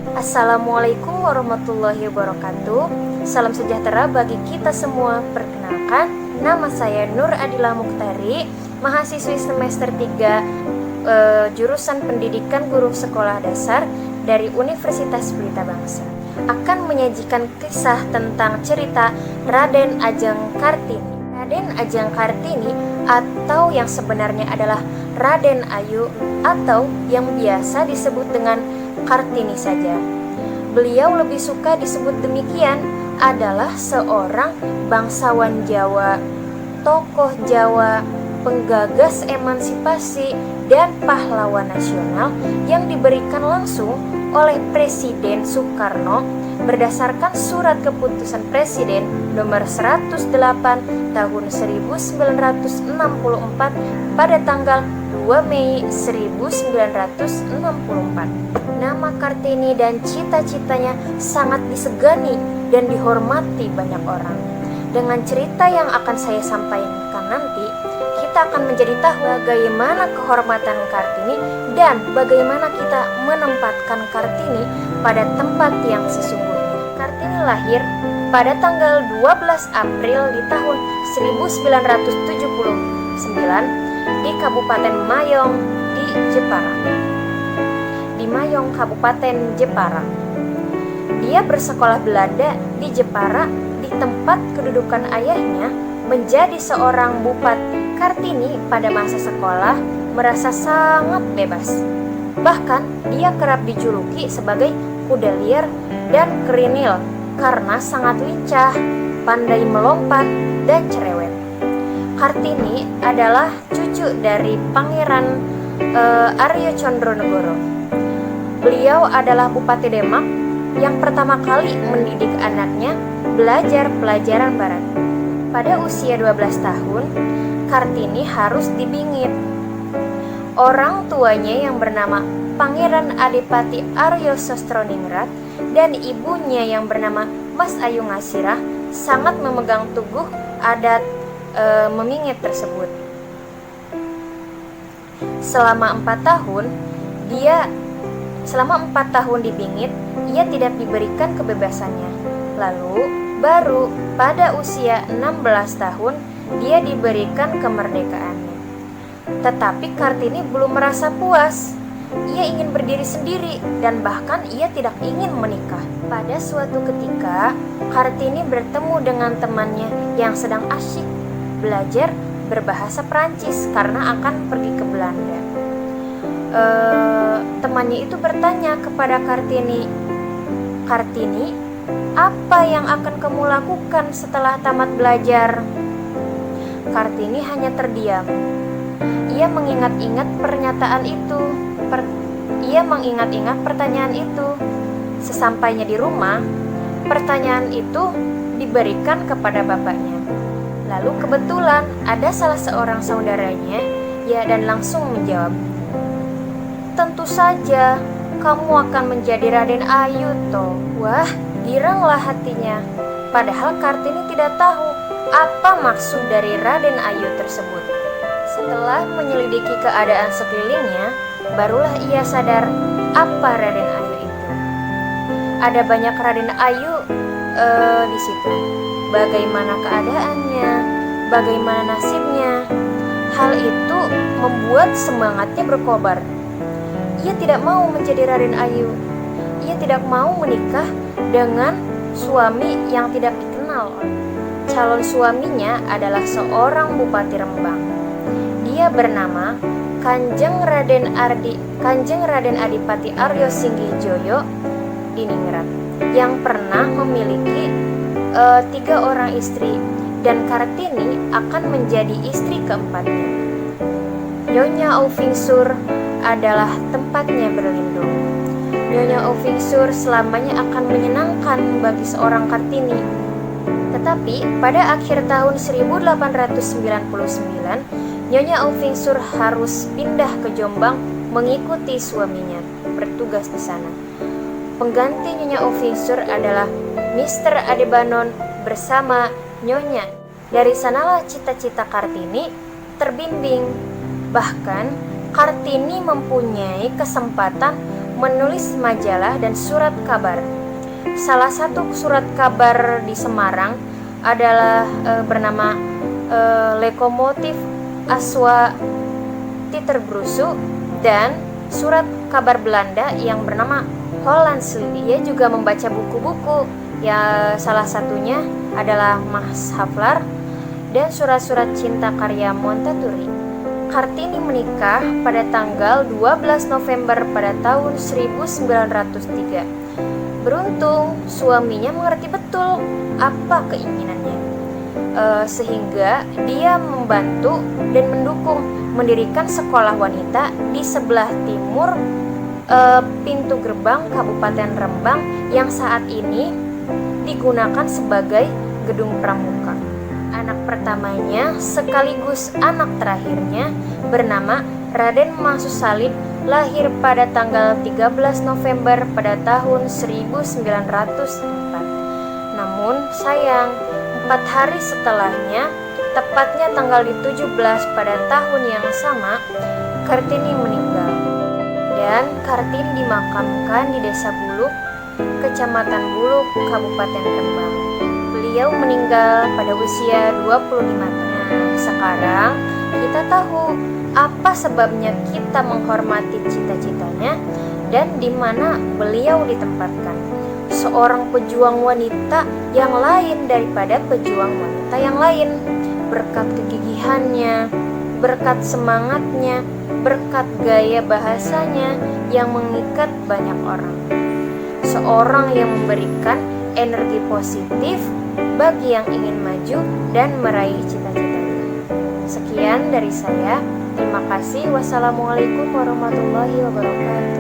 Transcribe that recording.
Assalamualaikum warahmatullahi wabarakatuh. Salam sejahtera bagi kita semua. Perkenalkan, nama saya Nur Adila Mukhtari, mahasiswi semester 3 jurusan Pendidikan Guru Sekolah Dasar dari Universitas Pelita Bangsa. Akan menyajikan kisah tentang cerita Raden Ajeng Kartini. Raden Ajeng Kartini atau yang sebenarnya adalah Raden Ayu atau yang biasa disebut dengan Kartini saja. Beliau lebih suka disebut demikian, adalah seorang bangsawan Jawa, tokoh Jawa, penggagas emansipasi dan pahlawan nasional yang diberikan langsung oleh Presiden Soekarno berdasarkan surat keputusan Presiden nomor 108 tahun 1964 pada tanggal 2 Mei 1964. Nama Kartini dan cita-citanya sangat disegani dan dihormati banyak orang. Dengan cerita yang akan saya sampaikan nanti, kita akan menjadi tahu bagaimana kehormatan Kartini dan bagaimana kita menempatkan Kartini pada tempat yang sesungguhnya. Kartini lahir pada tanggal 12 April di tahun 1979 di Kabupaten Mayong di Jepara. Di Mayong, Kabupaten Jepara. Dia bersekolah Belanda di Jepara di tempat kedudukan ayahnya menjadi seorang bupati. Kartini pada masa sekolah merasa sangat bebas. Bahkan dia kerap dijuluki sebagai kuda liar dan kerinil karena sangat lincah, pandai melompat, dan cerewet. Kartini adalah cucu dari Pangeran Aryo Condronegoro. Beliau adalah Bupati Demak yang pertama kali mendidik anaknya belajar pelajaran barat. Pada usia 12 tahun, Kartini harus dibingit. Orang tuanya yang bernama Pangeran Adipati Aryo Sostroningrat dan ibunya yang bernama Mas Ayu Ngasirah sangat memegang teguh adat memingit tersebut. Selama 4 tahun dibingit, ia tidak diberikan kebebasannya. Lalu baru pada usia 16 tahun dia diberikan kemerdekaannya. Tetapi Kartini belum merasa puas. Ia ingin berdiri sendiri dan bahkan ia tidak ingin menikah. Pada suatu ketika, Kartini bertemu dengan temannya yang sedang asyik belajar berbahasa Perancis karena akan pergi ke Belanda. Temannya itu bertanya kepada Kartini, "Kartini, apa yang akan kamu lakukan setelah tamat belajar?" Kartini hanya terdiam. Ia mengingat-ingat pertanyaan itu. Sesampainya di rumah, pertanyaan itu diberikan kepada bapaknya. Lalu kebetulan ada salah seorang saudaranya, dan langsung menjawab, "Tentu saja, kamu akan menjadi Raden Ayu toh." Wah, giranglah hatinya. Padahal Kartini tidak tahu apa maksud dari Raden Ayu tersebut. Setelah menyelidiki keadaan sekelilingnya, barulah ia sadar apa Raden Ayu itu. Ada banyak Raden Ayu di situ. Bagaimana keadaannya, bagaimana nasibnya. Hal itu membuat semangatnya berkobar. Ia tidak mau menjadi Raden Ayu. Ia tidak mau menikah dengan suami yang tidak dikenal. Calon suaminya adalah seorang Bupati Rembang. Dia bernama Kanjeng Raden Adipati Aryo Singgijoyo Diningrat yang pernah memiliki 3 orang istri, dan Kartini akan menjadi istri keempatnya. Nyonya Aufingsur adalah tempatnya berlindung. Nyonya Aufingsur selamanya akan menyenangkan bagi seorang Kartini. Tetapi pada akhir tahun 1899, Nyonya Aufingsur harus pindah ke Jombang mengikuti suaminya bertugas di sana. Pengganti Nyonya Aufingsur adalah Mr. Adebanon bersama Nyonya. Dari sanalah cita-cita Kartini terbimbing. Bahkan Kartini mempunyai kesempatan menulis majalah dan surat kabar. Salah satu surat kabar di Semarang adalah bernama Lokomotif Aswa Titerbrusu, dan surat kabar Belanda yang bernama Hollandslied. Ia juga membaca buku-buku, ya salah satunya adalah Max Havelaar dan surat-surat cinta karya Montefiore. Kartini menikah pada tanggal 12 November pada tahun 1903. Beruntung suaminya mengerti betul apa keinginannya, sehingga dia membantu dan mendukung mendirikan sekolah wanita di sebelah timur pintu gerbang Kabupaten Rembang yang saat ini digunakan sebagai gedung pramuka. Anak pertamanya sekaligus anak terakhirnya bernama Raden Masusalied lahir pada tanggal 13 November pada tahun 1904. Namun sayang, 4 hari setelahnya, tepatnya tanggal 17 pada tahun yang sama, Kartini meninggal. Dan Kartini dimakamkan di Desa Buluk, Kecamatan Buluk, Kabupaten Rembang. Beliau meninggal pada usia 25 tahun. Sekarang kita tahu apa sebabnya kita menghormati cita-citanya dan di mana beliau ditempatkan. Seorang pejuang wanita yang lain daripada pejuang wanita yang lain, berkat kegigihannya, berkat semangatnya, berkat gaya bahasanya yang mengikat banyak orang. Seorang yang memberikan energi positif bagi yang ingin maju dan meraih cita-citanya. Sekian dari saya. Terima kasih. Wassalamualaikum warahmatullahi wabarakatuh.